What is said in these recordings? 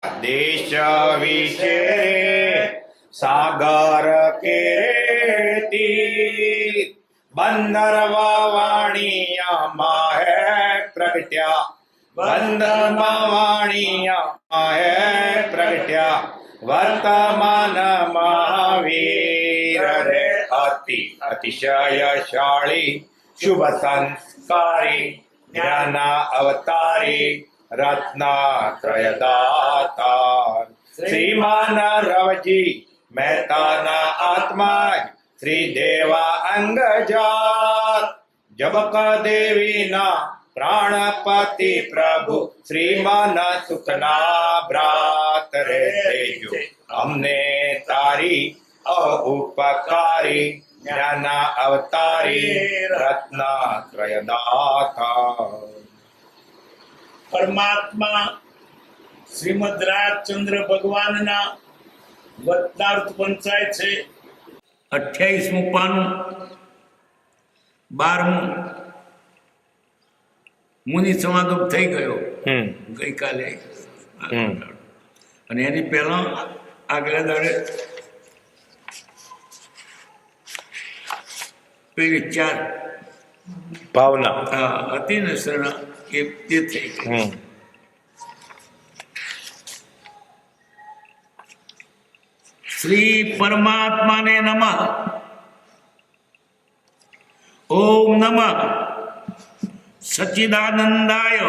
દેશ વિશે સાગર કેતી બંદર વાણીયા હે પ્રગટ્યા બંદર વાણીયા હે પ્રગટ્યા વર્તમાન મહાવીર રે અતિશયશાળી શુભ સંસ્કારી જ્ઞાન અવતારી રત્નાત્રયદાતા શ્રીમાન રવજી મહેતાના આત્મા શ્રી દેવા અંગજાત જબક દેવીના પ્રાણપતિ પ્રભુ શ્રીમાન સુખના ભ્રાત રે દેજો અમને તારી ઉપકારી જ્ઞાન અવતારી રત્નાત્રયદાતા પરમાત્મા શ્રીમદ રાજચંદ્ર ભગવાનના વતનાર્થ પંચાયત છે 28મું પાનું 12મું મુનિ સમાગમ થઈ ગયો ગઈકાલે અને એની પહેલા આગલા દાડે પેલી 4 ભાવના હતી ને શરણ એ તે થઈ ગઈ. શ્રી પરમાત્માને નમઃ. ઓમ નમઃ સચ્ચિદાનંદાય.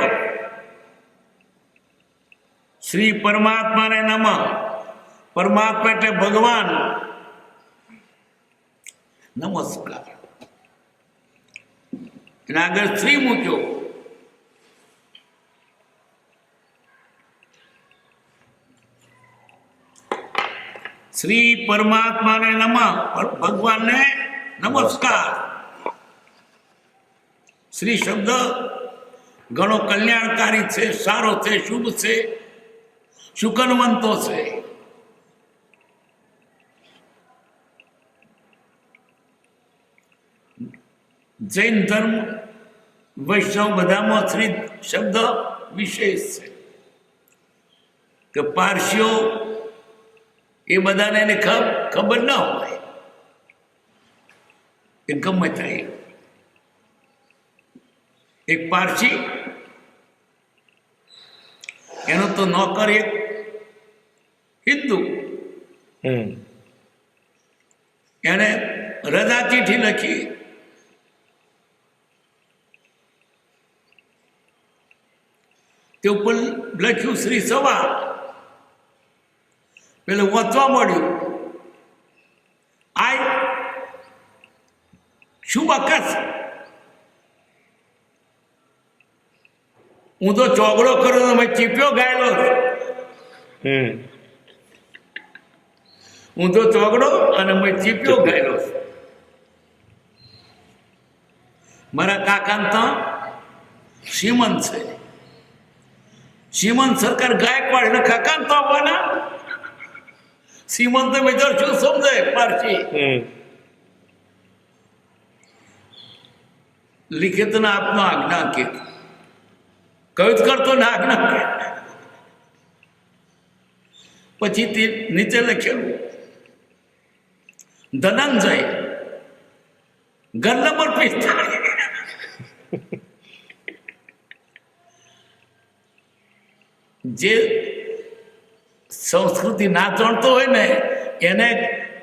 શ્રી પરમાત્માને નમઃ. પરમાત્મા એટલે ભગવાન. નમસ્કાર. એના આગળ શ્રી મૂક્યો. શ્રી પરમાત્માને નમઃ. ભગવાનને નમસ્કાર. શ્રી શબ્દ ઘણો કલ્યાણકારી છે, સારો છે, શુભ છે, શુકનવંતો છે. જૈન ધર્મ વૈષ્ણવ બધામાં શ્રી શબ્દ વિશેષ છે કે પારસીઓ એ બધાને એને ખબર ન હોય એ ગમે થાય. એક પારસી એનો તો નોકર એક હિન્દુ, એને રજા ચીઠી લખી. તે ઉપર લખ્યું શ્રી સવા. પેલે વાંચવા મળ્યું આય શુભ અકસ. હું તો ચોગડો કર્યો મેં ચીપ્યો ગાયેલો. હું તો ચોગડો અને મેં ચીપ્યો ગાયેલો. મારા કાકા તો શ્રીમંત છે, શ્રીમંત સરકાર ગાયકવાડ એટલે કાકા તો આવવાના. શ્રીમંત મેજર શું સમજે પારસી? લિખિત ના આપનો આજ્ઞા કે કયું જ કરતો ને આજ્ઞા કે. પછી તે નીચે લખેલું ધનંજય ઘર નંબર 45. જે સંસ્કૃતિ ના જાણતો હોય ને એને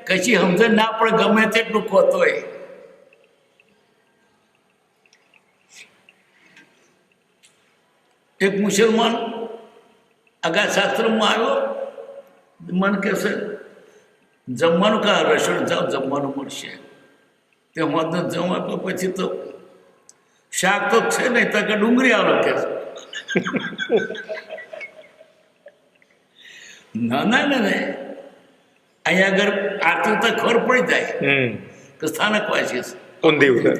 કશી સમજણ ના પડે, ગમે તેટલું ખોતો હોય. એક મુસલમાન આગા શાસ્ત્રમાં આવ્યો, મને કહેશે જમવાનું કા રસોડ જાઓ જમવાનું મળશે. તે મત જમવા પછી તો શાક તો છે નહીં તો કે ડુંગળી આવો કે ના ના ના ના અહીંયા આગળ આરતી તો ખબર પડી જાય કે સ્થાનક વાંચી ઊંધી ઉધર.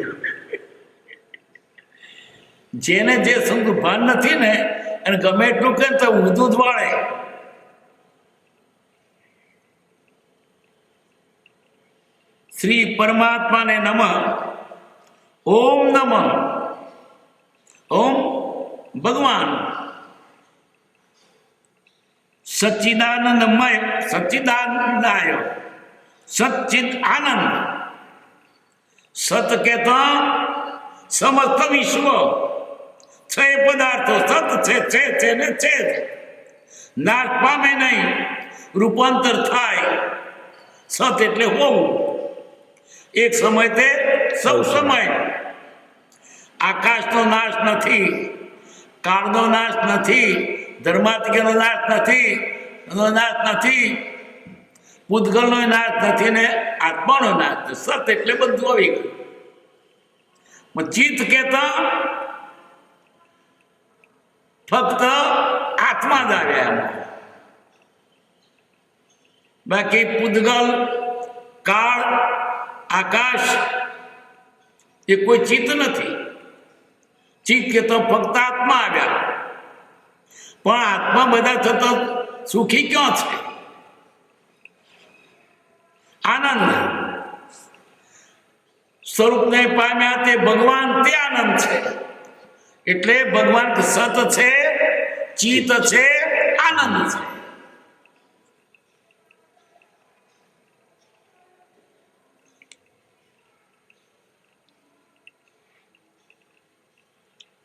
જેને જે સમજ ભાન નથી ને અને ગમે એટલું કે તો ઊંધું જ વાળે. શ્રી પરમાત્માને નમઃ. ઓમ નમઃ. ઓમ ભગવાન સચ્ચિદાનંદમય, સચ્ચિદાનંદાય, સચ્ચિદ આનંદ. સત કહેતો સમસ્ત વિશ્વ, છે પદાર્થો સત છે ને છે જ. નાશ પામે નહીં, રૂપાંતર થાય. સત એટલે હોવું, એક સમય તે સૌ સમય. આકાશનો નાશ નથી, કાળનો નાશ નથી, ધર્માત્યનો નાશ નથી, નાશ નથી, પૂતગલનો નાશ નથી ને આત્માનો નાશ નથી. સત એટલે બધું આવી ગયું. ચિત્ત કહેતા ફક્ત આત્મા જ આવ્યા એમાં. બાકી પૂતગલ, કાળ, આકાશ એ કોઈ ચિત્ત નથી. ચિત્ત કહેતો ફક્ત આત્મા આવ્યા. પણ આત્મા બધા થતા સુખી ક્યાં છે? આનંદ સ્વરૂપને પામ્યા તે ભગવાન, તે આનંદ છે. એટલે ભગવાન સત છે, ચિત્ત છે, આનંદ છે.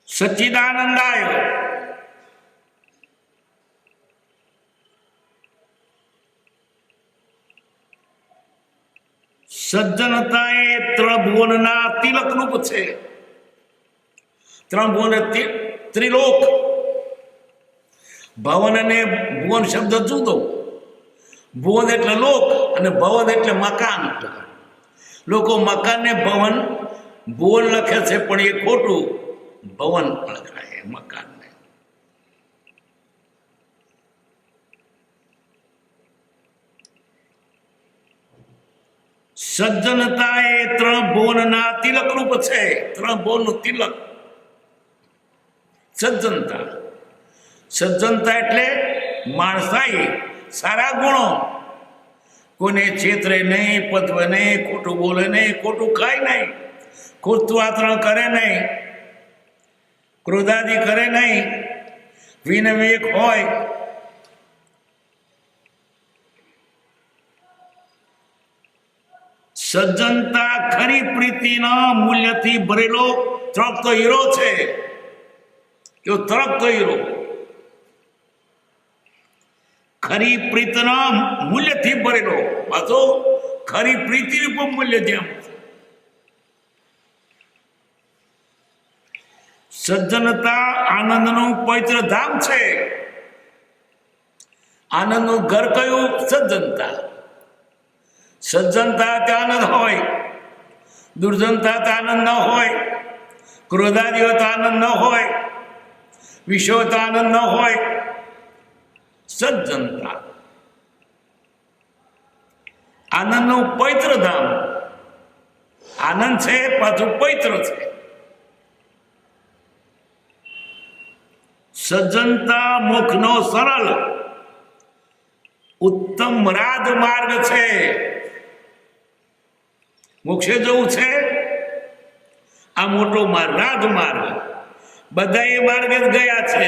સચ્ચિદાનંદાય. સજ્જનતા એ ત્રિભુવનના તિલક રૂપ છે. ત્રિભુવન ત્રિલોક. ભવન અને ભુવન શબ્દ જુદો. ભુવન એટલે લોક અને ભવન એટલે મકાન. લોકો મકાનને ભવન ભુવન લખે છે, પણ એ ખોટું. ભવન લખાય મકાનને. સજ્જનતા એ ત્રિભુવનના તિલક રૂપ છે. ત્રિભુવનનું તિલક સજ્જનતા. સજ્જનતા એટલે માણસાઈ, સારા ગુણો. કોઈને છેતરે નહીં, પદવે નહીં, ખોટું બોલે નહીં, ખોટું ખાય નહીં, ખોટું આચરણ કરે નહીં, ક્રોધાદિ કરે નહીં, વિનવેક હોય. સજ્જનતા ખરી પ્રીતિના મૂલ્યથી ભરેલો તળપતો હીરો છે. કેવો તળપતો હીરો! ખરી પ્રીતના મૂલ્યથી ભરેલો. પાછો ખરી પ્રીતિનું મૂલ્ય જેમ. સજ્જનતા આનંદનું પવિત્ર ધામ છે. આનંદનું ઘર કયું? સજ્જનતા. સજ્જનતા ત્યાં આનંદ હોય, દુર્જનતા ત્યાં આનંદ ન હોય, ક્રોધાદિઓ ત્યાં આનંદ ન હોય, વિષયો ત્યાં આનંદ ન હોય. સજ્જનતા આનંદનું પવિત્ર ધામ. આનંદ છે, પાછું પવિત્ર છે. સજ્જનતા મુખનો સરળ ઉત્તમ રાજમાર્ગ છે. મોક્ષે જવું છે, આ મોટો માર્ગ, રાજમાર્ગ. બધા એ માર્ગે જ ગયા છે.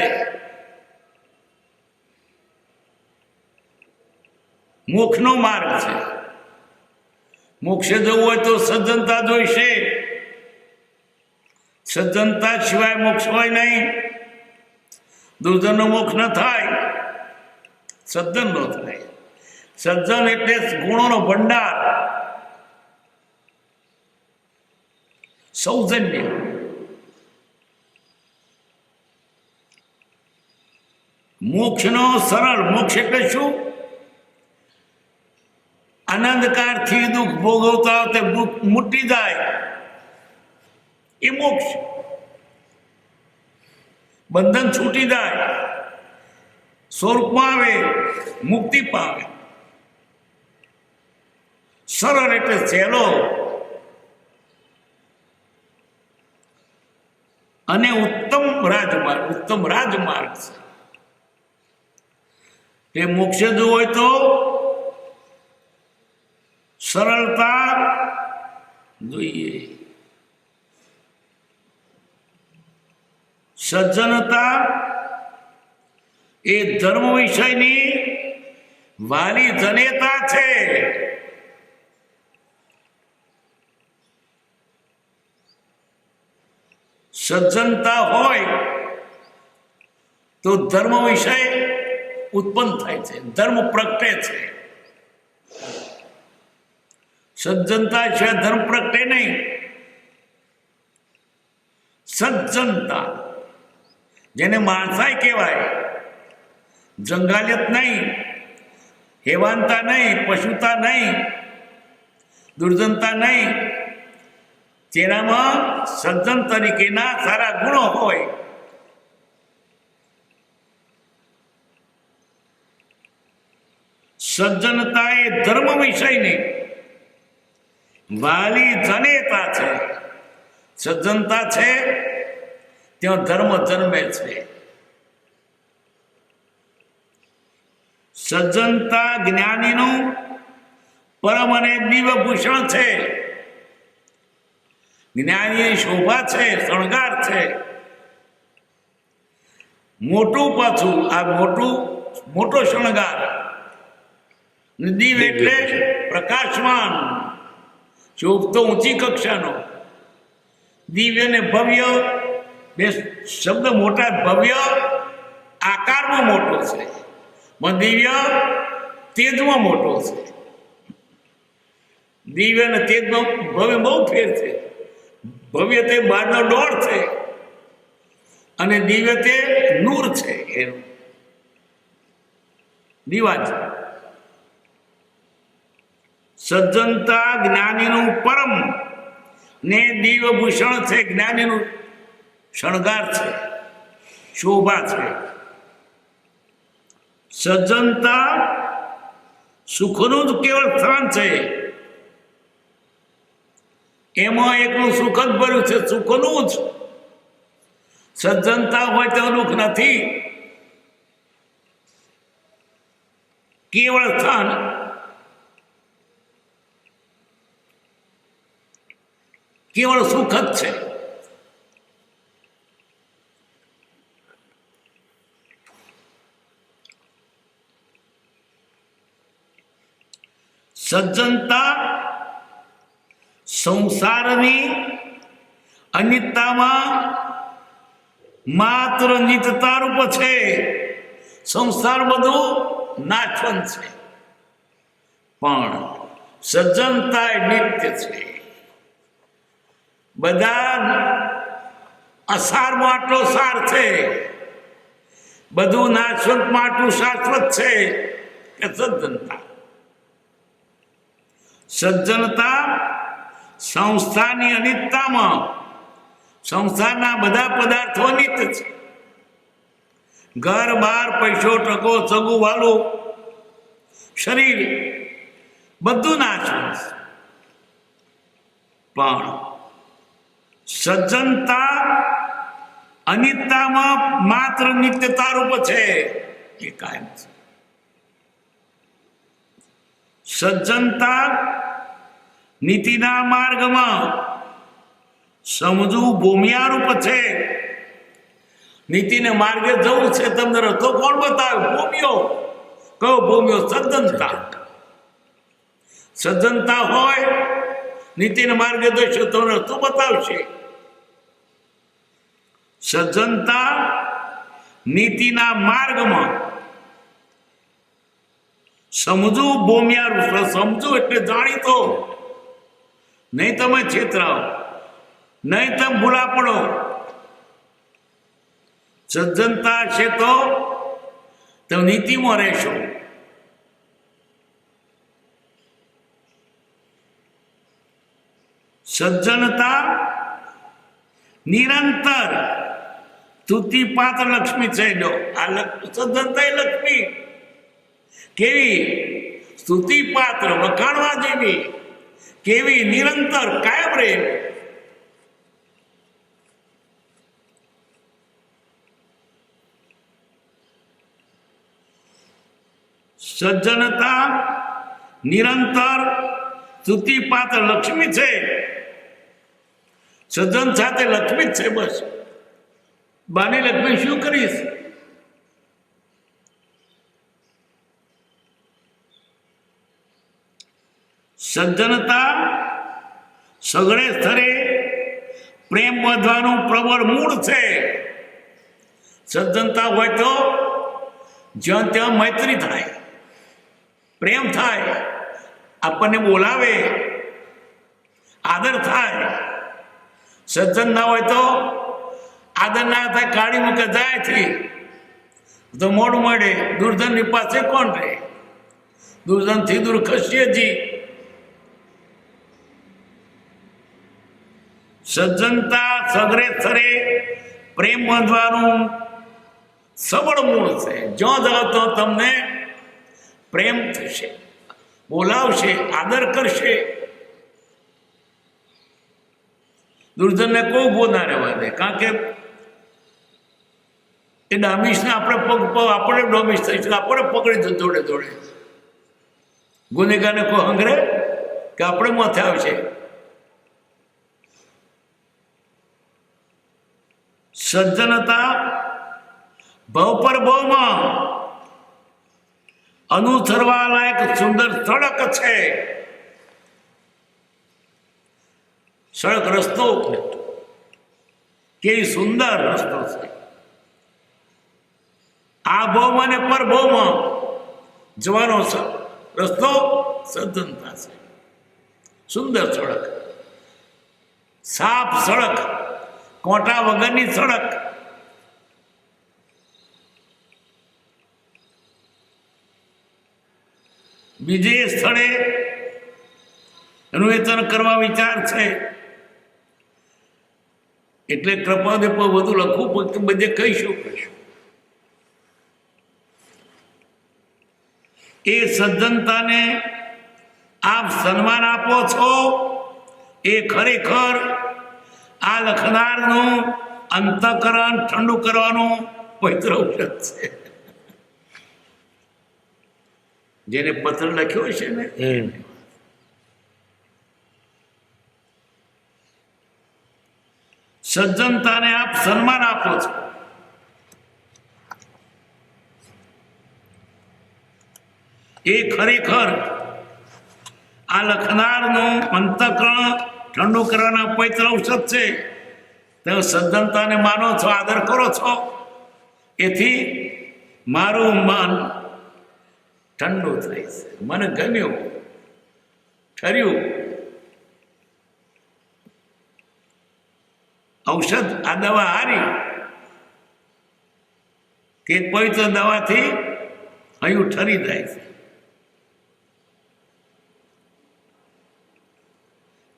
મોક્ષનો માર્ગ છે. મોક્ષે જવું હોય તો સજ્જનતા જોઈશે. સજ્જનતા સિવાય મોક્ષ હોય નહીં. દુર્જનનો મોક્ષ ન થાય, સજ્જન નો થાય. સજ્જન એટલે ગુણોનો ભંડાર, સૌજન્ય. મોક્ષનો સરળ. મોક્ષ એટલે શું? આનંદકારથી દુઃખ ભોગવતા તે દુઃખ મૂટી જાય એ મોક્ષ. બંધન છૂટી જાય, સ્વરૂપમાં આવે, મુક્તિ પામે. સરળ એટલે સહેલો અને ઉત્તમ રાજમાર્ગ. ઉત્તમ રાજમાર્ગ છે. એ મોક્ષ જો હોય તો સરળતા જોઈએ. સજ્જનતા એ ધર્મ વિષયની વાલી જનેતા છે. સજ્જનતા હોય તો ધર્મ વિષય ઉત્પન્ન થાય છે, ધર્મ પ્રગટે છે. સજ્જનતા છે ધર્મ પ્રગટે નહીં. સજ્જનતા જેને માણસાઈ કહેવાય, જંગાલિયત નહીં, હેવાનતા નહીં, પશુતા નહીં, દુર્જનતા નહીં, તેનામાં સજ્જન તરીકેના સારા ગુણો હોય. સજ્જનતા એ ધર્મ વિષયની વાલી જનેતા છે. સજ્જનતા છે ત્યાં ધર્મ જન્મે છે. સજ્જનતા જ્ઞાનીનું પરમ અને દિવ્યભૂષણ છે. જ્ઞાની શોભા છે, શણગાર છે. મોટું પાછું આ મોટો શણગાર. દિવ્ય એટલે પ્રકાશમાન, શોભ તો ઊંચી કક્ષાનો. દિવ્ય ને ભવ્ય બે શબ્દ મોટા. ભવ્ય આકારમાં મોટો છે, પણ દિવ્ય તેજમાં મોટો છે. દિવ્ય અને તેજમાં ભવ્ય બહુ ફેર છે. ભવ્ય તે બારનો ડોળ છે અને દિવ્ય તે નૂર છે, એનું દીવા છે. સજ્જનતા જ્ઞાનીનું પરમ ને દિવ્ય ભૂષણ છે. જ્ઞાનીનું શણગાર છે, શોભા છે. સજ્જનતા સુખનું જ કેવળ સ્થાન છે. એમાં એકનું સુખ જ ભર્યું છે, સુખનું જ. સજ્જનતા હોય તો દુઃખ નથી. કેવળ સ્થાન કેવળ સુખ જ છે. સજ્જનતા સંસારની અનિત્યતામાં માત્ર નિત્યતા રૂપ છે. સંસાર બધું નાશવંત છે, પણ સજ્જનતા એ નિત્ય છે. બધા અસારમાં આટલો સાર છે, બધું નાશવંતમાં આટલું શાશ્વત છે કે સજ્જનતા. સજ્જનતા સંસ્થાની અનિત્યતામાં સંસારના બધા પદાર્થો અનિત્ય છે. ઘર બાર, પૈસો, ટકો, સગું વાલું, શરીર બધું નાશવંત. પણ સજ્જનતા અનિત્યતામાં માત્ર નિત્યતા રૂપ છે, એ કાયમ છે. સજ્જનતા નીતિના માર્ગમાં સમજવું ભૂમિયા રૂપ છે. નીતિને માર્ગે જવું છે, તમને રસ્તો કોણ બતાવે? ભૂમિયો. કયો ભૂમિયો? સજ્જનતા. સજ્જનતા હોય, નીતિને માર્ગે જશો તો રસ્તો બતાવશે. સજ્જનતા નીતિના માર્ગમાં સમજવું ભૂમિયા. સમજવું એટલે જાણીતો, નહીં તમે છેતરાઓ, નહીં તમે ભૂલા પડો. સજ્જનતા છે તો તમે નીતિમાં રહેશો. સજ્જનતા નિરંતર સ્તુતિપાત્ર લક્ષ્મી છે. જો આ સજ્જનતા એ લક્ષ્મી કેવી? સ્તુતિપાત્ર, વખાણવા જેવી. કેવી? નિરંતર, કાયમ રહે. સજ્જનતા નિરંતર સ્તુતિપાત્ર લક્ષ્મી છે. સજ્જન સાથે લક્ષ્મી જ છે. બસ બાની લક્ષ્મી શું કરીશ? સજ્જનતા સગળે સ્તરે પ્રેમ વધવાનું પ્રબળ મૂળ છે. સજ્જનતા હોય તો જ્યાં ત્યાં મૈત્રી થાય, પ્રેમ થાય, આપણને બોલાવે, આદર થાય. સજ્જન ના હોય તો આદર ના થાય, કાઢી મૂકે જાયથી તો મોડું મળે. દુર્જનની પાસે કોણ રહે? દુર્જનથી દૂર ખસીએ જી. સજ્જનતા સગરે થરે પ્રેમ બાંધવાનું સબળ મૂળ છે. જો જાઓ તો તમને પ્રેમ થશે, બોલાવશે, આદર કરશે. દુર્જનને કોઈ ઉભો ના રહેવા દે, કારણ કે એ ડામીશને આપણે ડોમીશ થઈશું, આપણે પકડી જોડે જોડે. ગુનેગારને કોઈ હંગરે કે આપણે માથે આવશે. સજ્જનતા ભવ પર ભવમાં અનુસરવા લાયક સુંદર સડક છે. સડક રસ્તો કેવી સુંદર રસ્તો છે. આ ભવમાં ને પર ભવમાં જવાનો રસ્તો સજ્જનતા છે. સુંદર સડક, સાફ સડક, કોટા વગરની સડક. બીજે સ્થળે એનું વેતન કરવા વિચાર છે, એટલે કૃપાદે પર વધુ લખવું પણ બધે કહીશું. એ સજ્જનતાને આપ સન્માન આપો છો, એ ખરેખર આ લખનારનું અંતઃકરણ ઠંડુ કરવાનું પવિત્ર ઔષધ છે. જેને પત્ર લખ્યો છે ને, સજ્જનતાને આપ સન્માન આપો છો, એ ખરેખર આ લખનારનું અંતઃકરણ ઠંડુ કરવાના પવિત્ર ઔષધ છે. તમે સજ્જનતાને માનો છો, આદર કરો છો, એથી મારું મન ઠંડુ થાય છે. મને ગમ્યું, ઠર્યું. ઔષધ આ દવા હારી કે પવિત્ર દવાથી હૈયું ઠરી જાય છે.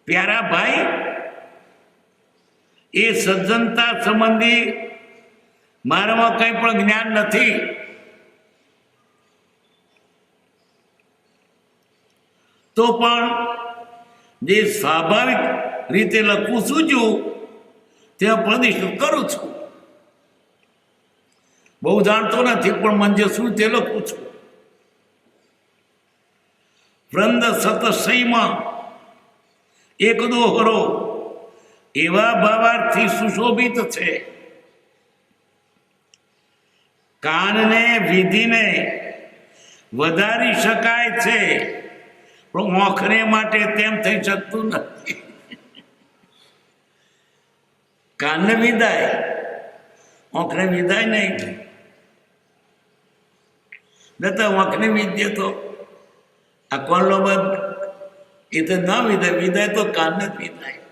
પ્યારા ભાઈ, એ સજ્જનતા સંબંધી મારામાં કંઈ પણ જ્ઞાન નથી. તો પણ જે સ્વાભાવિક રીતે લખું છું ત્યાં પ્રદર્શિત કરું છું. બહુ જાણતો નથી, પણ મને શું તે લખું છું. વૃંદ સતશયમાં એક દોહરો એવા ભાવાર્થી સુશોભિત છે. કાનને વિધિને વધારી શકાય છે, પણ આંખને માટે તેમ થઈ શકતું નથી. કાનને વિદાય, આંખને વિદાય નહીં. નતા આંખને વિદ્ય તો આ કોણ બાદ એ તો ના વિદાય, વિદાય તો કાનને જ વિદાય.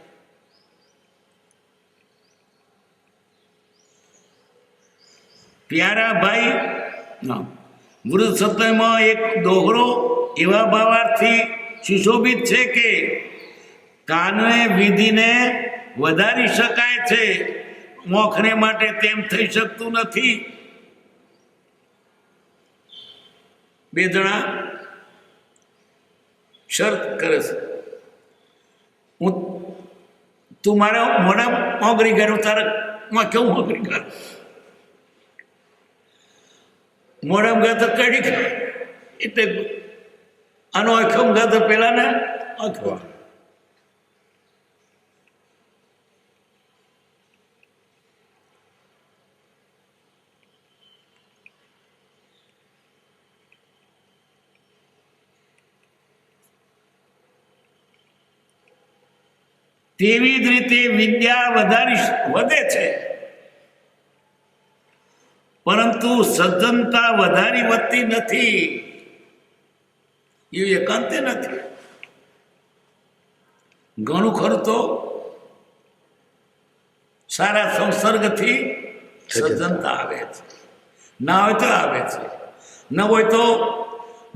પ્યારા ભાઈ, વૃદ્ધ સત્યમાં એક દોહરો એવા ભાવાર્થી સુશોભિત છે કે કાનને વિધિને વધારી શકાય છે, મોખને માટે તેમ થઈ શકતું નથી. બે જણા શરત કરે છે, તું મારા મોઢા મોગરી ગયો, તારા કેવું મોગરી ગયો? મોઢામાં ગયા તો કડી ખાય, એટલે આનો આંખમ ગયા તો પેલા ને આંખો. તેવી જ રીતે વિદ્યા વધે છે, પરંતુ સજ્જનતા વધારી વધતી નથી. એ એકાંતે નથી. ઘણું ખરું તો સારા સંસર્ગથી સજ્જનતા આવે છે, ના હોય તો આવે છે, ન હોય તો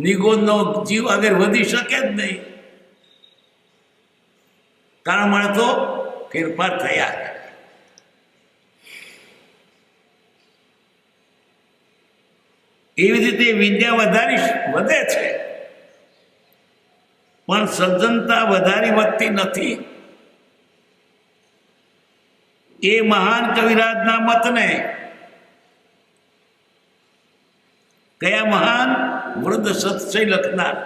નિગોદનો જીવ આગળ વધી શકે જ નહીં. કારણ મળે તો ફેરફાર થયા કરે. એવી રીતે વિદ્યા વધે છે, પણ સજ્જનતા વધારી વધતી નથી. એ મહાન કવિરાજના મતને કયા મહાન વૃદ્ધ સત્સય લખનાર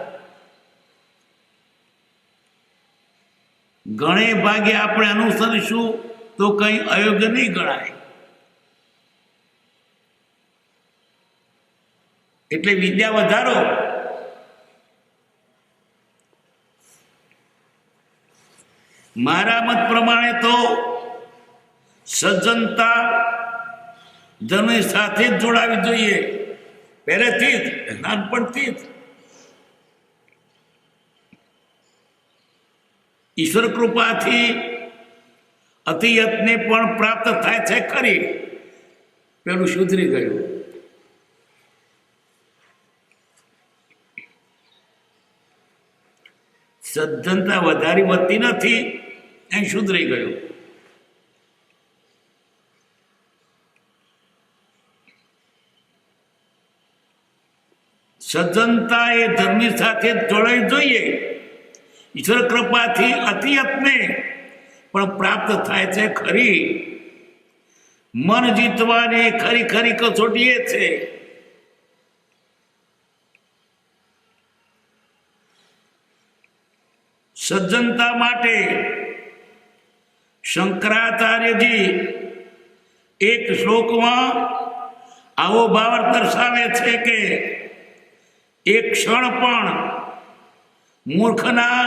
ઘણે ભાગે આપણે અનુસરીશું તો કંઈ અયોગ્ય નહીં ગણાય. એટલે વિદ્યા વધારો. મારા મત પ્રમાણે તો સજ્જનતા ધર્મ સાથે જ જોડાવી જોઈએ, પહેલેથી જ, નાનપણથી જ. ઈશ્વર કૃપાથી અતિયત્ને પણ પ્રાપ્ત થાય છે ખરી. પેલું સુધરી ગયું. સજ્જનતા વધારી વધતી નથી, એ સુધરી ગયું. સજ્જનતા એ ધર્મી સાથે જોડાઈ જોઈએ. ઈશ્વર કૃપાથી અતિયત્ને પણ પ્રાપ્ત થાય છે ખરી. મન જીતવાની ખરી ખરી કસોટી એ છે. સજ્જનતા માટે શંકરાચાર્યજી એક શ્લોકમાં આવો ભાવ દર્શાવે છે કે એક ક્ષણ પણ મૂર્ખના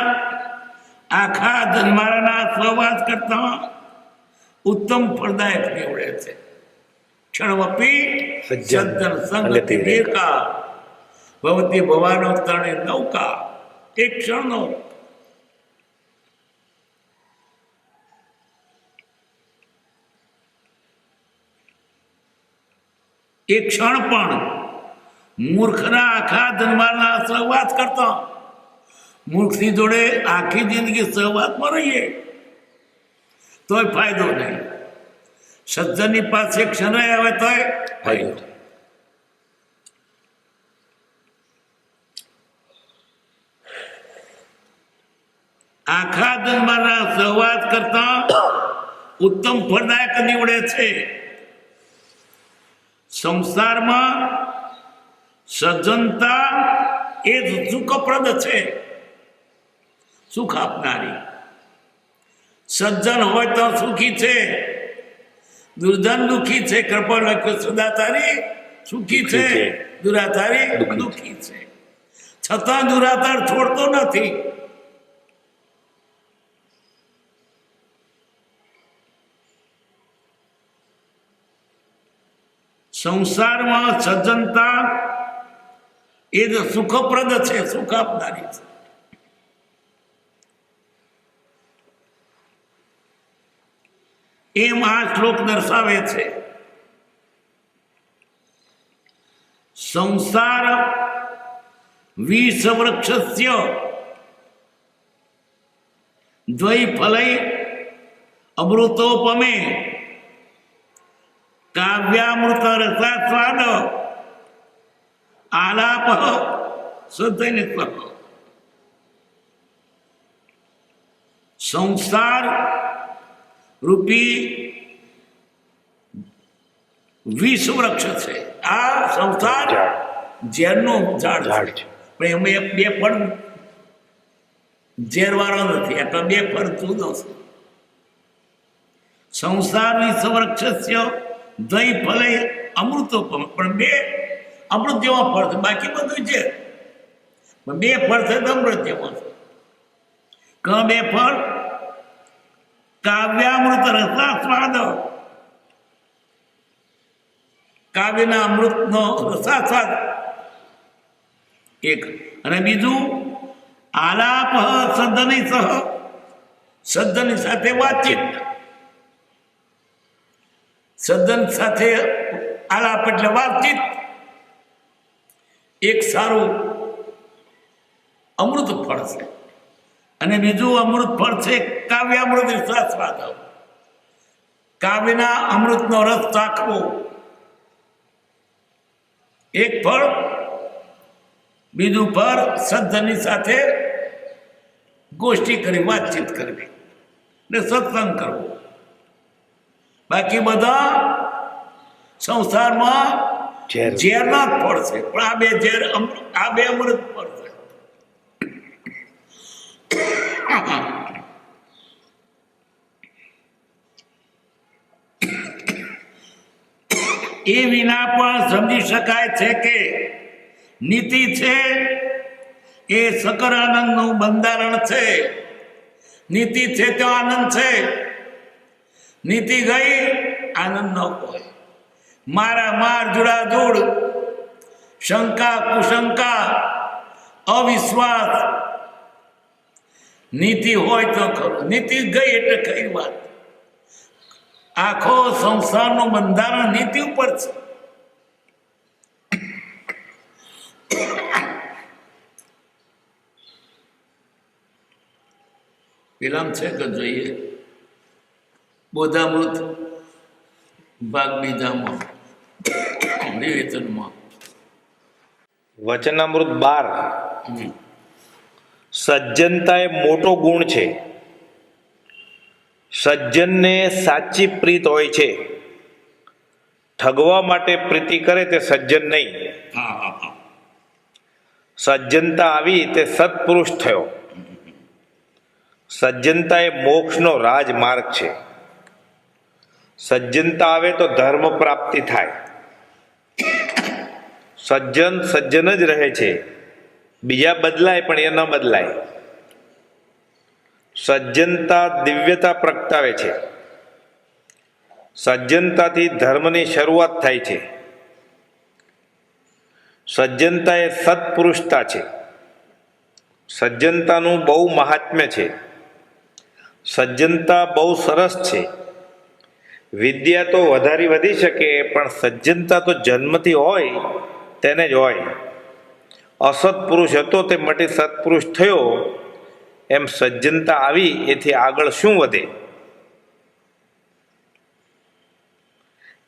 આખા ધનમારાના સહવાસ કરતા ઉત્તમ ફળદાયક નીવડે છે. ક્ષણવપી સજ્જન સંગતિ રેકા ભવતી ભવાનો તરણે નૌકા. એક ક્ષણનો એક ક્ષણ પણ મૂર્ખના આખા ધનમારના સહવાસ કરતા, મૂર્ખની જોડે આખી જિંદગી સહવાસમાં રહીએ તોય ફાયદો નહીં. સજ્જનની પાસે ક્ષણ આવે તોય ફાયદો. આખા ધનમારના સહવાસ કરતા ઉત્તમ ફળદાયક નીવડે છે. સંસારમાં સજ્જનતા એ જ સુખપ્રદ છે, સુખ આપનારી. સજ્જન હોય તો સુખી છે, દુર્જન દુઃખી છે. કૃપા લખ્યું સદાચારી સુખી છે, દુરાચારી દુઃખી છે. છતાં દુરાચાર છોડતો નથી. સંસારમાં સજ્જનતા એ જ સુખપ્રદ છે, સુખ આપનારી છે. એમ આ શ્લોક દર્શાવે છે. સંસાર વિષવૃક્ષસ્ય દ્વૈ ફલૈ અમૃતોપમે કાવ્યામૃત રસાસ્વાદ આલાપ સદૈન. સંસાર રૂપી વિષ વૃક્ષ છે. આ સંસાર ઝેરનું ઝાડ છે, પણ એમાં બે ફળ ઝેરવાળો નથી, એટલે બે ફળ જુદો છે. સંસારની સંવૃક્ષસ્ય દ્વૈ ફલે અમૃતોપમ, પણ બે અમૃત જેવા ફળ છે, બાકી બધું છે. બે ફળ છે તો અમૃત જેવો છે. બે ફળ કાવ્યામૃત રસાસ્વાદ, કાવ્યના અમૃતનો રસાસ્વાદ એક. અને બીજું આલાપ સદ્ધની સહ, સદ્ધની સાથે વાતચીત. સદ્ધન સાથે આલાપ એટલે વાતચીત. એક સારું અમૃત ફળ છે. અને બીજું અમૃત ફળ છે કાવ્યામૃત રસાસ્વાદ, કાવ્યના અમૃતનો રસ ચાખવો. એક ફળ. બીજું ફળ સદ્ધની સાથે ગોષ્ઠી કરી, વાતચીત કરવી ને સત્સંગ કરવો. બાકી બધા સંસારમાં ઝેરના જ ફળ છે, પણ આ બે ઝેર, આ બે અમૃત ફળ છે. એ વિના પણ સમજી શકાય છે કે નીતિ છે એ સકર આનંદનું બંધારણ છે. નીતિ છે તો આનંદ છે, નીતિ ગઈ આનંદ ન હોય. મારા માર જુડાજુડ, શંકા કુશંકા, અવિશ્વાસ, નીતિ હોય તો ખરું. નીતિ ગઈ એટલે કઈ વાત. આખો સંસારનું બંધારણ નીતિ ઉપર છે. વિરામ છે કે જોઈએ? બોધામૃત ભાગ બીજામાં, નિવેદનમાં. વચનામૃત 12. સજ્જનતા એ મોટો ગુણ છે. સજ્જનને સાચી પ્રીત હોય છે. ઠગવા માટે પ્રીતિ કરે તે સજ્જન નહીં. સજ્જનતા આવી તે સત્પુરુષ થયો. સજ્જનતા એ મોક્ષનો રાજમાર્ગ છે. સજ્જનતા આવે તો ધર્મ પ્રાપ્તિ થાય. સજ્જન સજ્જન જ રહે છે, બીજા બદલાય પણ એ ન બદલાય. સજ્જનતા દિવ્યતા પ્રગટાવે છે. સજ્જનતાથી ધર્મની શરૂઆત થાય છે. સજ્જનતા એ સત્પુરુષતા છે. સજ્જનતાનું બહુ મહાત્મ્ય છે. સજ્જનતા બહુ સરસ છે. વિદ્યા તો વધારી વધી શકે, પણ સજ્જનતા તો જન્મથી હોય તેને જ હોય. અસત્પુરુષ હતો તે મટી સત્પુરુષ થયો, એમ સજ્જનતા આવી એથી આગળ શું વધે?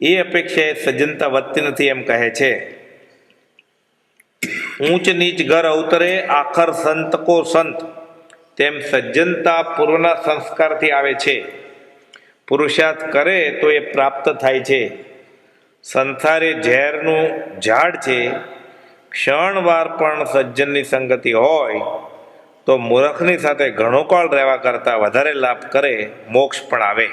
એ અપેક્ષાએ સજ્જનતા વધતી નથી એમ કહે છે. ઊંચ નીચ ઘર અવતરે આખર સંત કો સંત, તેમ સજ્જનતા પૂર્વના સંસ્કારથી આવે છે. પુરુષાર્થ કરે તો એ પ્રાપ્ત થાય છે. સંસાર એ ઝેરનું ઝાડ છે. ક્ષણવાર પણ સજ્જનની સંગતિ હોય તો મૂર્ખની સાથે ઘણો કાળ રહેવા કરતા વધારે લાભ કરે, મોક્ષ પણ આવે.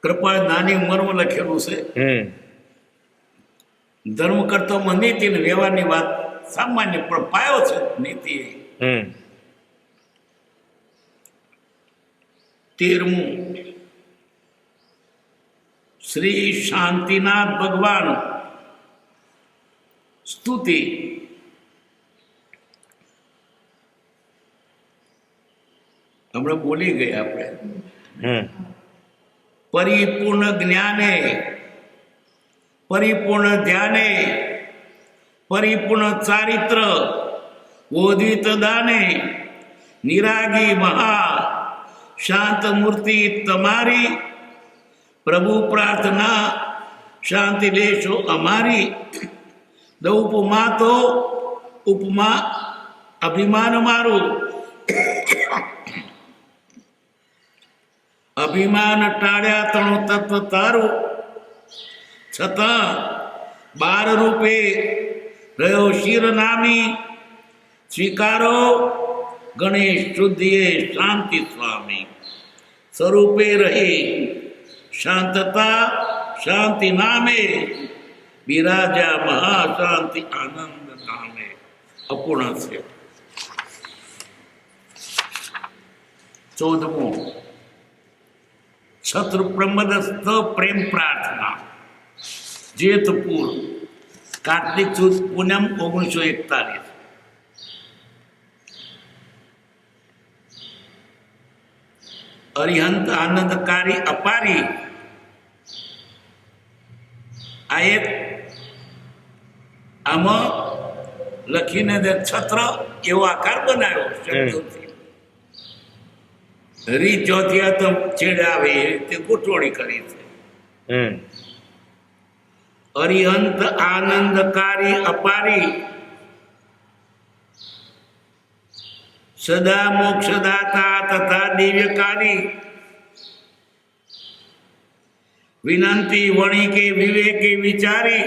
કૃપા નાની ઉંમરમાં લખેલું છે. ધર્મ કરતોમાં નીતિ ને વ્યવહારની વાત સામાન્ય, પણ પાયો છે નીતિ. 13મું. શ્રી શાંતિનાથ ભગવાન સ્તુતિ. હમણાં બોલી ગયા આપણે. પરિપૂર્ણ જ્ઞાને, પરિપૂર્ણ ધ્યાને, પરિપૂર્ણ ચારિત્ર, ઓદિત દાને, નિરાગી મહા શાંત મૂર્તિ તમારી, પ્રભુ પ્રાર્થના શાંતિ લેશો અમારી. ઉપમા તો ઉપમા અભિમાન મારું, અભિમાન ટાળ્યા તણું તત્વ તારું, છતાં 12 રૂપે રહ્યો શિર નામી. સ્વીકારો ગણેશ શુદ્ધિએ શાંતિ સ્વામી. સ્વરૂપે રહી શાંતતા શાંતિ નામે બિરાજા મહાશાંતિ આનંદ નામે અપૂર્ણ છે. 14મો શત્રુપ્રમદસ્થ પ્રેમ પ્રાર્થના જેતપુર કાર્તિક સુદ પૂનમ 1941. અરિહંત આનંદકારી અપારી આ એક આમાં લખીને છત્ર એવો આકાર બનાવ્યો શબ્દોથી. રી ચોથી તો છેડે આવે એ રીતે ગોઠવણી કરી છે. અરિહંત આનંદકારી અપારી સદા મોક્ષદાતા તથા દિવ્યકારી વિનંતી વણી કે વિવેકે વિચારી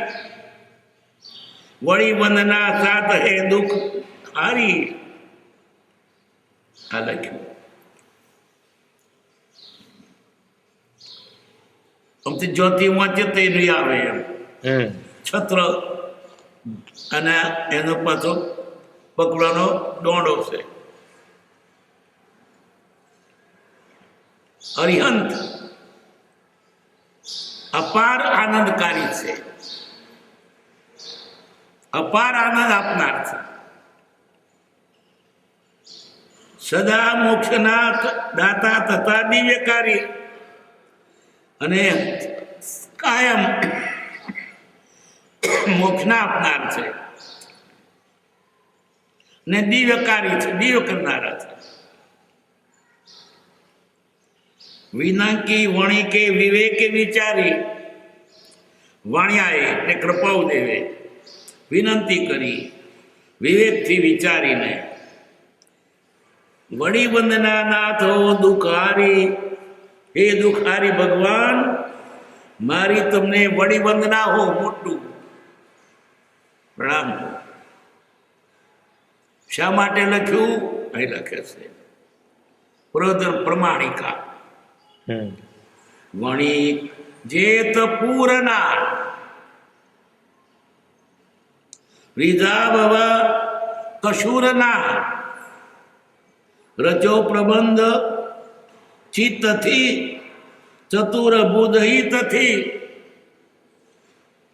વળી વંદના સાત હે દુઃખ હારી. આ લખ્યું. આમથી જ્યોતિ વાંચે તે નહીં આવે એમ. છત્ર અને એનો પાછો પકડવાનો દોંડો છે. અરિહંત અપાર આનંદકારી છે, અપાર આનંદ આપનાર છે. સદા મોક્ષના દાતા તથા દિવ્યકારી અને કાયમ મોક્ષના આપનાર છે ને દિવ્યકારી છે, દિવ્ય કરનારા છે. વિનાકી વણી કે વિવેકે વિચારી વાણિયાએ ને કૃપાઓ દેવે વિનંતી કરી વિવેકથી વિચારીને વળી વંદના નાથો દુખારી. હે દુખારી ભગવાન, મારી તમને વળી વંદના હો, મોટું પ્રણામ. શા માટે લખ્યું? અહીં લખે છે પ્રમાણિકા વણી જેત પૂરના રીઝાવવ કશુરના રચો પ્રબંધ ચિત્તથી ચતુર્બુધ હિતથી.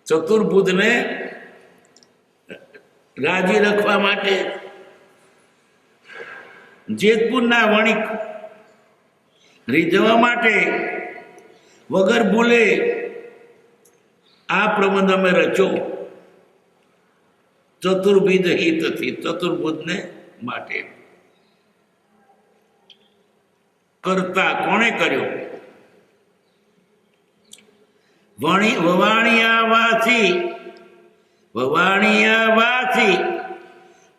ચતુર્બુધને રાજી રાખવા માટે જેતપુરના વણિક રીઝવવા માટે વગર ભૂલે આ પ્રબંધ અમે રચો. ચતુર્વિધ હિતથી, ચતુર્બુધને માટે. કરતા કોણે કર્યો? વવાણિયાવાસી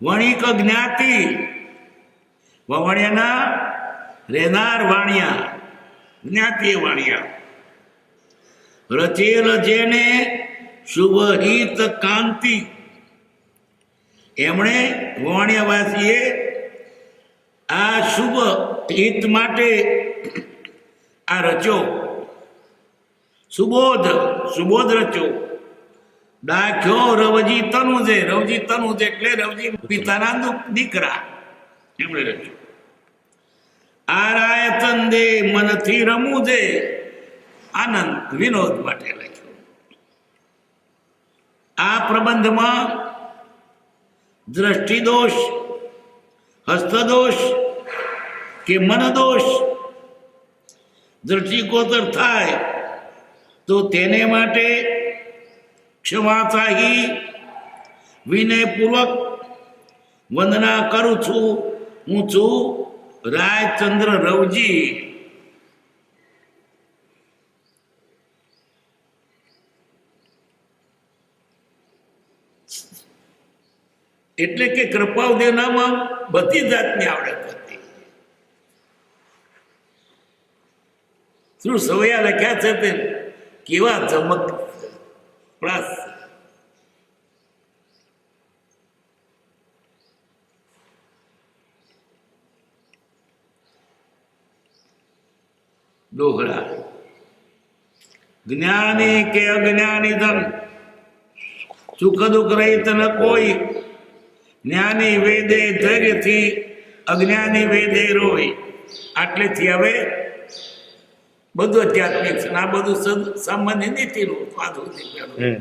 વણિક જ્ઞાતિ. વવાણિયાના રહેનાર વાણિયા, જ્ઞાતિ વાણિયા. રચેલ જેને શુભ હિત કાંતિ. એમણે વવાણિયાવાસીએ આ શુભ હિત માટે આ રચો. સુબોધ રચો. દાખ્યો રવજી તનુજે. રવજી તનુજ એટલે રવજી પિતાના દીકરા. એમણે રચ્યો. આ રાય ચંદે મનથી રમુજે. આનંદ વિનોદ માટે લખ્યો. આ પ્રબંધમાં દ્રષ્ટિદોષ, હસ્તદોષ કે મનદોષ દ્રષ્ટિકોતર થાય તો તેને માટે ક્ષમાશાહી વિનયપૂર્વક વંદના કરું છું. હું છું રાયચંદ્ર રવજી. એટલે કે કૃપાઉદેનામાં બધી જાતની આવડત હતી. શું સવૈયા લખ્યા છે તે કેવા ચમક પ્લસ. દોહરા જ્ઞાની કે અજ્ઞાની ધન સુખ દુઃખ રહિત ન કોઈ, જ્ઞાની વેદે ધૈર્યથી, અજ્ઞાની વેદે રોય. આટલેથી હવે બધું આધ્યાત્મિક છે, આ બધું સામાન્ય નીતિનું સ્વાદ સુધી.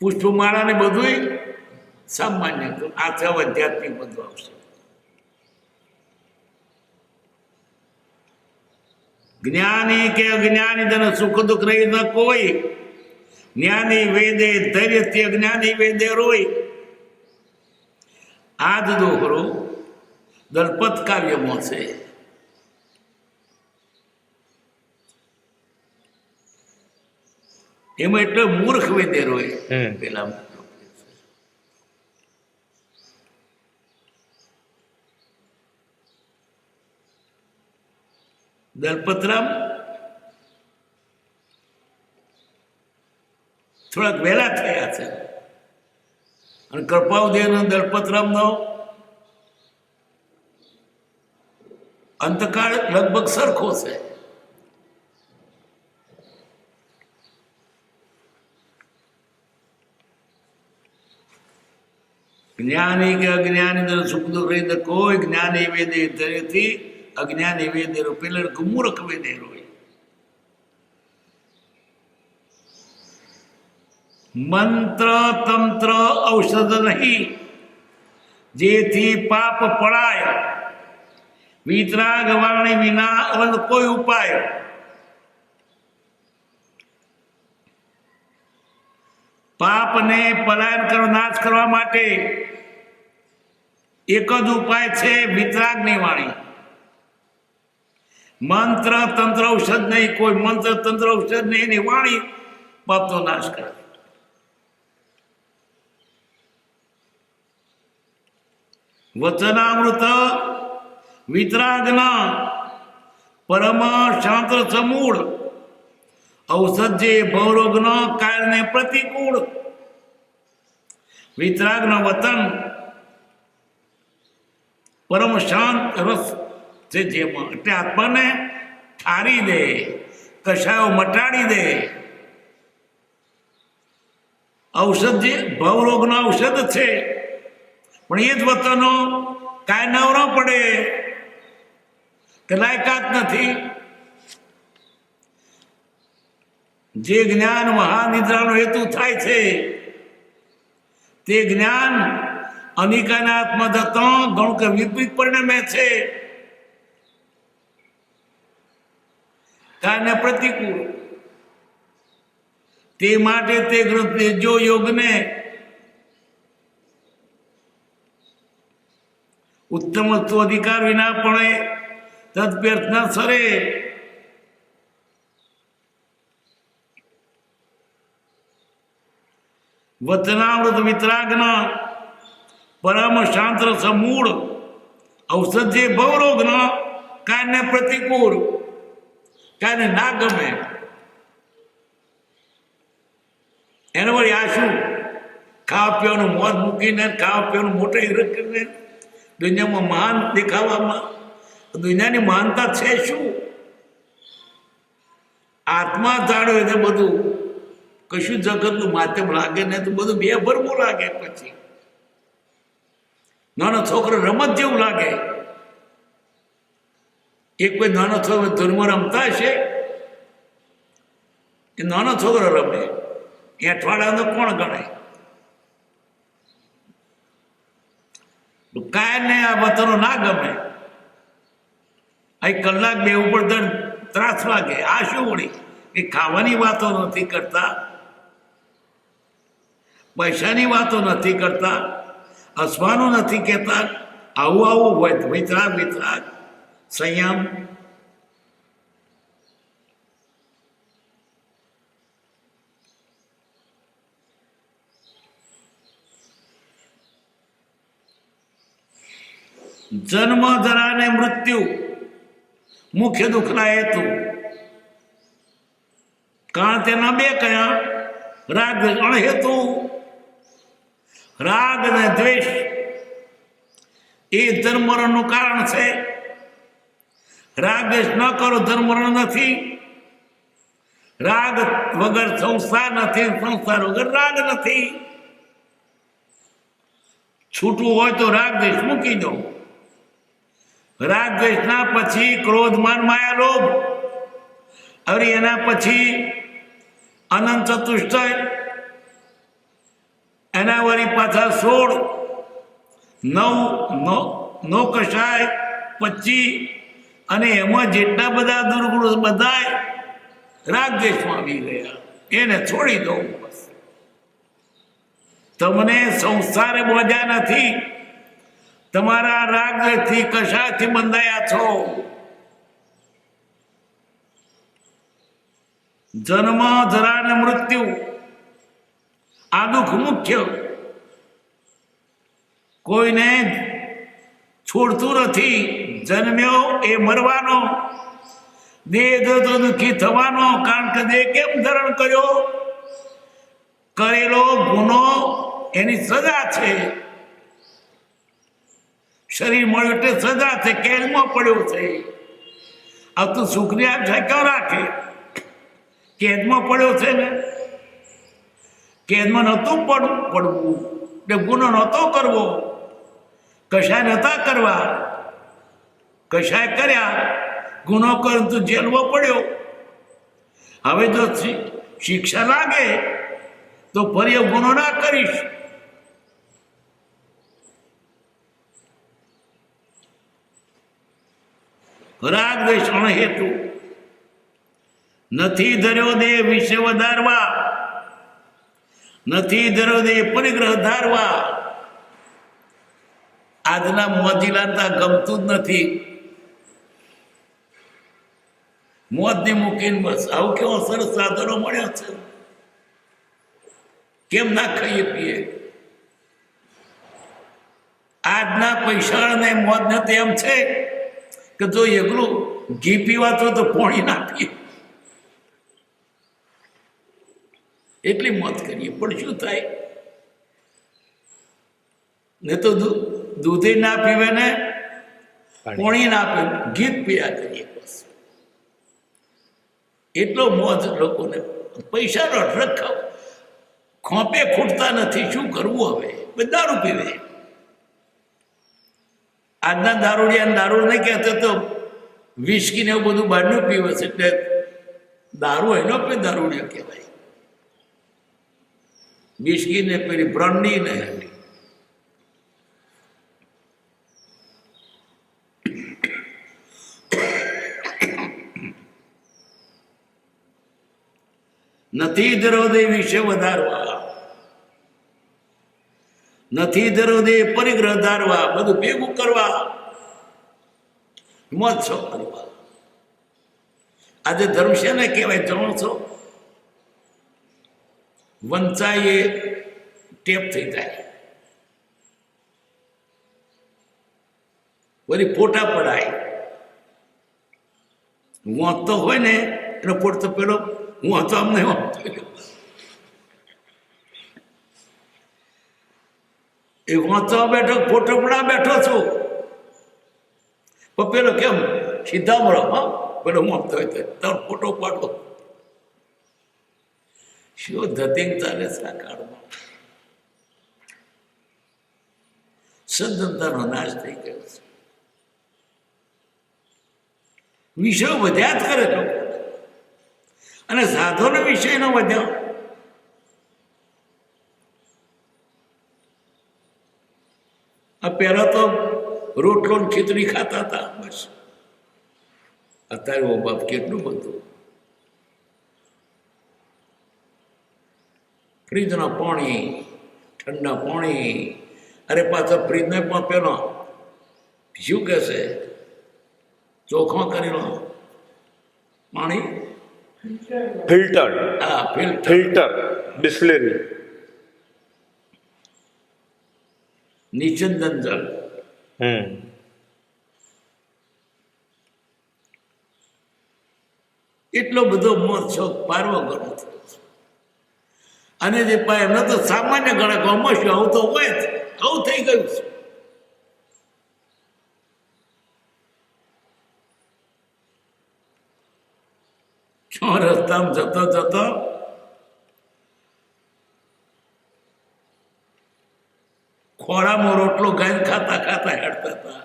પુષ્પમાળા ને બધું સામાન્ય, આ છે આધ્યાત્મિક બધું આવશે. જ્ઞાની કે અજ્ઞાની ધન સુખ દુઃખ રહી ન કોઈ, જ્ઞાની વેદે ધૈર્યથી, અજ્ઞાની વેદે રોય. આ જ દોહરો દલપત કાવ્યમાં છે. એમાં એટલે મૂર્ખ વેદે રોય. પેલા દલપતરામ થોડાક વહેલા થયા છે, અને કૃપાઉદયનો દલપતરામનો અંતકાળ લગભગ સરખો છે. જ્ઞાની કે અજ્ઞાની સુખ દુઃખ રહી કોઈ, જ્ઞાની વેદે ધૈર્યથી, અજ્ઞાની વેદે રો. પેલા મૂર્ખ વેદે રોય. મંત્ર તંત્ર ઔષધ નહીં, જેથી પાપ પડાય. વિતરાગ વાણી વિના કોઈ ઉપાય. પાપને પલાયન કરવા, નાશ કરવા માટે એક જ ઉપાય છે, વિતરાગની વાણી. મંત્ર તંત્ર ઔષધ નહીં, કોઈ મંત્ર તંત્ર ઔષધ નહીં, એની વાણી પાપનો નાશ કરે. વચનામૃત વિતરાગના પરમ શાંત સમૂળ, ઔષધ જે ભવરોગનો કારણે પ્રતિકૂળ. વિતરાગના વતન પરમ શાંત રસ છે, જેમાં એટલે આત્માને ઠારી દે, કશાયો મટાડી દે. ઔષધ જે ભવરોગનો ઔષધ છે, પણ એ જ વતનો કાંઈ નવરો પડે કે લાયકાત નથી. જે જ્ઞાન મહાનિદ્રાનો હેતુ થાય છે, તે જ્ઞાન અનિકાના આત્મા થતો ઘણું કે વિપરીત પરિણમે છે, કારણે પ્રતિકૂળ. તે માટે તે ગ્રંથને જો યોગને ઉત્તમ અધિકાર વિના પણ તદભ્યર્થ ન સરે. વચનામૃત વિતરાગના પરમ શાંત સમૂળ, ઔષધ જે ભવરોગનો કારણે પ્રતિકૂળ, કારણે ના ગમે. એને વળી આ શું, ખાવા પીવાનું મોત મૂકીને, ખાવા પીવાનું મોટી રાખીને દુનિયામાં મહાન દેખાવામાં, દુનિયાની મહાનતા છે શું? આત્મા જાણ્યો એને બધું કશું જગતનું માધ્યમ લાગે ને તો બધું બેભરમું લાગે. પછી નાનો છોકરો રમત જેવું લાગે. એક કોઈ નાનો છોકરો ધર્મ રમતા હશે, એ નાનો છોકરો રમે, એ અઠવાડિયાનો કોણ ગણે? કાયને આ વતનો ના ગમે. આ કલાક બે ઉપર ત્રાસ વાગે. આ શું વળી કે ખાવાની વાતો નથી કરતા, પૈસાની વાતો નથી કરતા, હસવાનું નથી કહેતા. આવું આવું હોય વિતરાગ વિતરાગ સંયમ. જન્મ જરા ને મૃત્યુ મુખ્ય દુઃખના હેતુ. કારણ તેના બે કયા? રાગ અણહેતુ. રાગ અને દ્વેષ એ જન્મ મરણનું કારણ છે. રાગ દ્વેષ ન કરો, ધર્મરણ નથી. રાગ વગર સંસાર નથી, સંસાર વગર રાગ નથી. છૂટવું હોય તો રાગ દ્વેષ મૂકી દો. રાગ દ્વેષના પછી ક્રોધ માન માયા લોભ, હવે એના પછી અનંત ચતુષ્ટય, એના વળી પાછા 16, 9 નો કષાય 25, અને એમાં જેટલા બધા દુર્ગુણો બધાય રાગ દ્વેષમાં આવી ગયા. એને છોડી દો. બસ તમને સંસારે બોજા નથી, તમારા રાગ દ્વેષથી કશાથી બંધાયા છો. જન્મ જરા ને મૃત્યુ આ દુઃખ મુખ્ય કોઈને છોડતું નથી. જન્મ્યો એ મરવાનો, દેહ તો દુઃખી થવાનો. કારણ કે દેહ કેમ ધારણ કર્યો? કરેલો ગુનો એની સજા છે. શરીર મળ્યું એટલે સજા છે, કેદમાં પડ્યો છે. આ તું સુખની આશા ક્યાં રાખે? કેદમાં પડ્યો છે ને, કેદમાં નહોતું પડવું એટલે ગુનો નહોતો કરવો, કશાય નહોતા કરવા, કશાય કર્યા, ગુનો કર્યો તું જેલમાં પડ્યો. હવે જો શિક્ષા લાગે તો ફરી એ ગુનો ના કરીશ. રાગ દ્વેષ અણહેતુ નથી ધર્યો દેહ વિશે વધારવા, નથી ધર્યો દેહ પરિગ્રહ ધારવા. આજના મોજીલાતા ગમતું જ નથી. મોજની મૂકીને બસ આવું કેવો સરસ સાધનો મળ્યો છે, કેમ ના ખાઈએ પીએ? આજના પૈસાને મોજ નથી. એમ છે કે જો એકલું ઘી પીવાતું તો પોણી ના પીએ, એટલી મોત કરીએ. પણ શું થાય? ને તો દૂધે ના પીવે ને પોણી ના પીવે, ઘી પીયા કરીએ બસ. એટલો મોજ લોકોને. પૈસાનો રખાવ ખોપે ખૂટતા નથી. શું કરવું હવે? દારૂ પીવે. આજના દારૂડિયા દારૂ નહીં કહેતો તો વિસ્કી ને એવું બધું બહારનું પીવે છે, એટલે દારૂ એનો પણ દારૂડિયો કહેવાય. વિસ્કી ને પેલી બ્રાન્ડી ને નથી ધરોદે વિશે વધારવા, નથી ધરોદે પરિગ્રહ ધારવા. બધું ભેગું કરવા, મહોત્સવ કરવા. આજે ધર્મ છે ને કહેવાય, જાણો છો? વંચાય એ ટેપ થઈ જાય, બધી ફોટા પડાય. વાંચતો હોય ને એનો ફોટો પેલો હું હતો અમને વાંચતો, એ વાંચવા બેઠો, ફોટો પડા બેઠો છું. પણ પેલો કેમ સીધા મળો, હા પેલો વાંચતો હોય તો તારો ફોટો પાડો. શું ધતિંગ ચાલે છે આ કાળમાં? સજ્જનતાનો નાશ થઈ ગયો છે. વિષયો વધ્યા જ કરે લોકો, અને સાધોનો વિષય ન વધ્યો. આ પહેલા તો રોટલો ખીચડી ખાતા હતા બસ. અત્યારે ઓ બાપ કેટલું બધું. ફ્રીજના પાણી, ઠંડા પાણી. અરે પાછા ફ્રીજને પણ પેલો શું કહેશે, ચોખ્ખો કરી લો પાણી, ફિલ્ટર. હા ફિલ્ટર બિસ્લેરી, નિચંદન જળ. એટલો બધો મોત્સવ પારવો ગણો થયો છે. અને જે એમને તો સામાન્ય ગણે કમોશું આવું તો હોય જ, આવું થઈ ગયું છે. રસ્તામાં જતો જતો ખોરામાં રોટલો ગાઈને ખાતા ખાતા હેડતા હતા.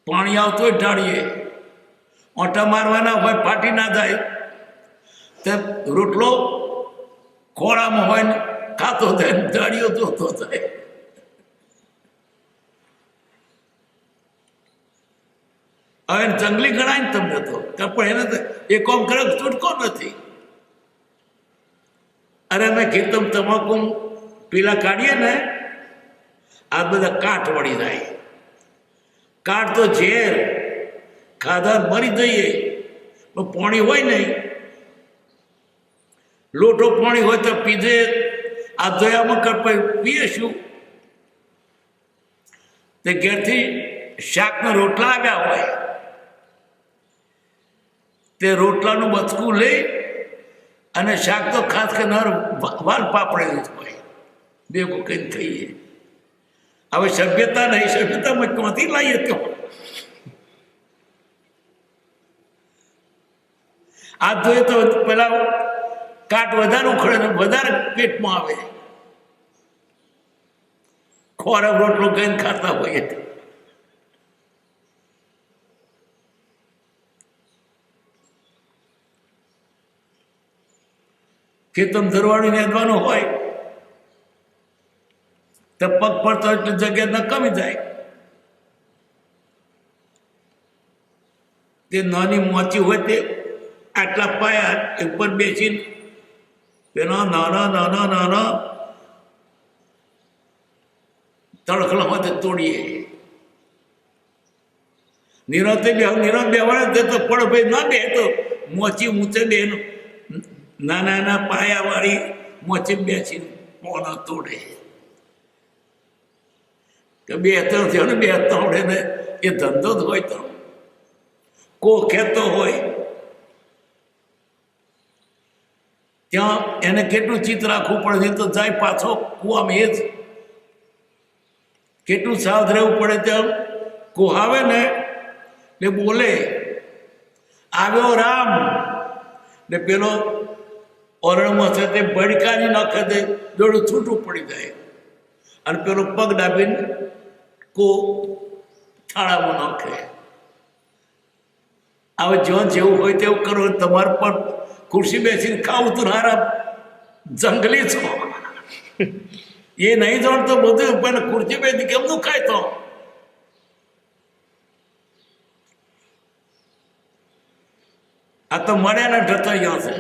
પાણી આવતું હોય ઢાળીએ, ઓટા મારવાના હોય ફાટી ના જાય, તે રોટલો ખોળામાં હોય ને ખાતો થાય, ઢાળીઓ જોતો થાય. હવે જંગલી ગણાય ને તમને તો, પણ એને તો એ કોમ કરે છૂટકો નથી. અરે અમે ખેતમ તમાકુ પેલા કાઢીએ ને, આ બધા કાંઠ વળી જાય. કાંઠ તો ઝેર ખાધા મરી જઈએ, પણ પાણી હોય નહીં, લોટો પાણી હોય તો પીધે, આ દયામાં કર પીએ શું? તે ઘેરથી શાકના રોટલા આવ્યા હોય, તે રોટલાનું બચકું લઈ અને શાક તો ખાસ કરીને વાલ પાપડેલું જ હોય, ભેગું કંઈ ખાઈએ. હવે સભ્યતા નહીં, સભ્યતામાં ક્યાંથી લાવીએ તો? આ જોઈએ તો પેલા કાટ વધારે ઉખડે ને વધારે પેટમાં આવે, ખોરાક રોટલો કહીને ખાતા હોઈએ. ખેતમ ધરવાડી નેદવાનું હોય તો પગ પડતો એટલે જગ્યા ના કમી જાય. તે નાની મોચી હોય તે આટલા પાયા ઉપર બેસીને પેલો નાના નાના નાના તડખલામાં તે તોડીએ. નિરાતે બેવાડે તો પણ ભાઈ ના બે તો મોચી ઊંચે બે નાના નાના પાયા વાળી મોચી બેસીને પોણા તોડે. કે બે ત્રણ થયો ને, બે ત્રણે ને એ ધંધો જ હોય. તો કો ખેતો હોય ત્યાં એને કેટલું ચિત્ત રાખવું પડે, તો જાય પાછો કુવામાં. એ જ કેટલું સાવધ રહેવું પડે. ત્યાં કુહાવે ને એટલે બોલે આવ્યો રામ, ને પેલો ઓરણમાં છે તે ભડકાની નાખે દે, દોડું છૂટું પડી જાય, અને પેલો પગ ડાબીને કો થાળામાં નાખે. હવે જ્યાં જેવું હોય તેવું કરો. તમારે પણ ખુરશી બેસીને ખાવું તો હારા જંગલી છો, એ નહીં જાણતો બધું, પણ ખુરશી બેસી કેમનું ખાય? તો આ તો મળ્યા ને ઢતૈયા છે.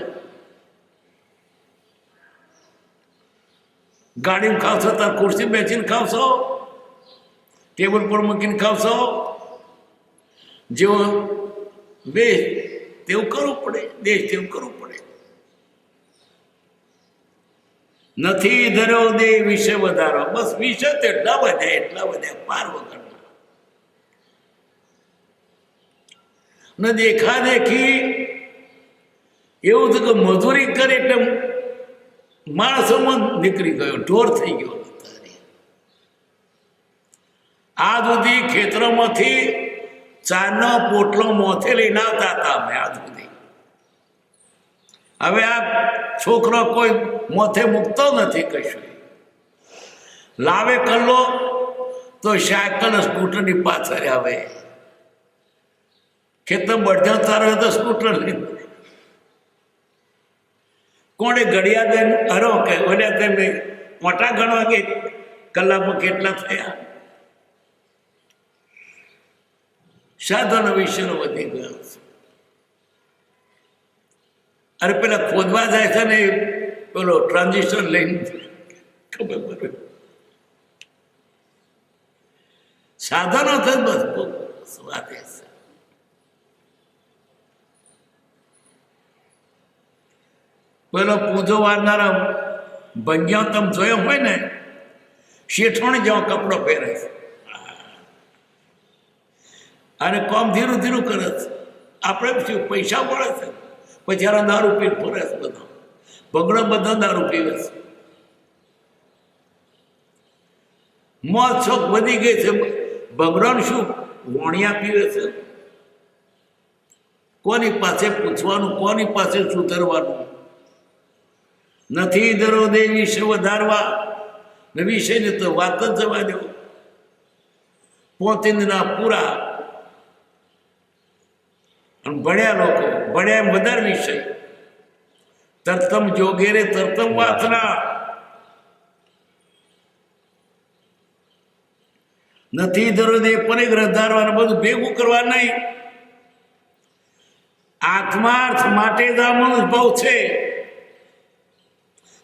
ગાડીમાં ખાવશો તાર ખુરશી બેસીને ખાવશો, ટેબલ પર મૂકીને ખાવશો, જેવો દેશ તેવું કરવું પડે, દેશ તેવું કરવું પડે. નથી ધરો દે વિશે વધારો, બસ વિશે તો એટલા બધા પાર વગરના. ને દેખા દેખી એવું થયું કે મજૂરી કરે એટલે માણસોમાં નીકળી ગયો, ઢોર થઈ ગયો. આ સુધી ખેતરોમાંથી ચારનો પોટલો મોથે લઈને આવતા હતા અમે આજ સુધી. હવે આ છોકરો કોઈ મોથે મૂકતો નથી કશું. લાવે કલ્લો તો સાયકલ સ્કૂટરની પાછળ આવે, ખેતર બળજા તારે તો સ્કૂટર લઈને. કોણે ઘડિયાળ દઈને હરો કે ઓલ્યા તેમને મોટા ગણવા કે કલાકમાં કેટલા થયા. સાધનો વિશેનો વધી ગયો. અરે પેલા ખોદવા જાય છે ને, પેલો ટ્રાન્ઝિસ્ટર લઈને ખબર પડે સાધનો છે બસ વાત છે. પેલો પૂજો વારનારા ભંગ્યા તમે જોયો હોય ને, શેઠોણી જેવો કપડો પહેરે છે અને કોમ ધીરું ધીરું કરે છે. આપણે શું પૈસા મળે છે, પછી યાર દારૂ પી ફરે છે. બધા ભગડો બધા દારૂ પીવે છે. મોત શોખ વધી ગઈ છે. ભગડોને શું વણિયા પીવે છે, કોની પાસે પૂછવાનું, કોની પાસે સુધરવાનું? નથી ધરો દે વિષય વધારવા, ને વિષયને તો વાત જ જવા દો. પોતિંદના પૂરા અને ભણ્યા લોકો, ભણ્યા એમ વધારે વિષય. તરતમ જોગેરે તરતમ વાસના. નથી ધરો દે પરિગ્રહ ધારવાનું, બધું ભેગું કરવા નહીં. આત્માર્થ માટે જ આ મનુભવ છે,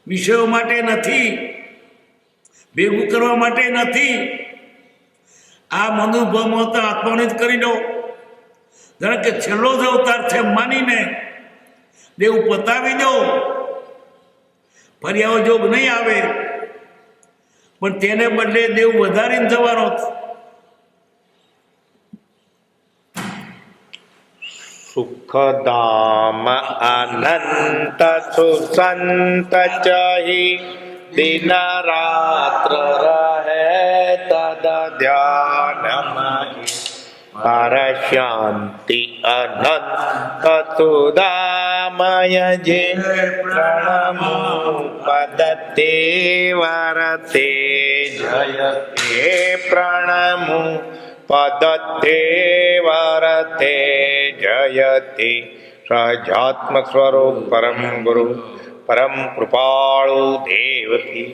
વિષયો માટે નથી, ભેગું કરવા માટે નથી. આ મનુભવમાં તો આત્માને જ કરી દો. કારણ કે છેલ્લો જ અવતાર છે માનીને દેવ પતાવી દો. ફરી આવો જોગ નહીં આવે, પણ તેને બદલે દેવ વધારીને જવાનો. સુખધામ અનંત સુસંત ચહી દિન રાત્ર રહે તદ ધ્યાનમહી. પર શાંતિ અનંત સુદામય જે પ્રણમો પદતે વરતે જયતે. પ્રણમો પદતે વરતે જયતે. સહજાત્મક સ્વરૂપ પરમ ગુરુ પરમ કૃપાળુ દેવકી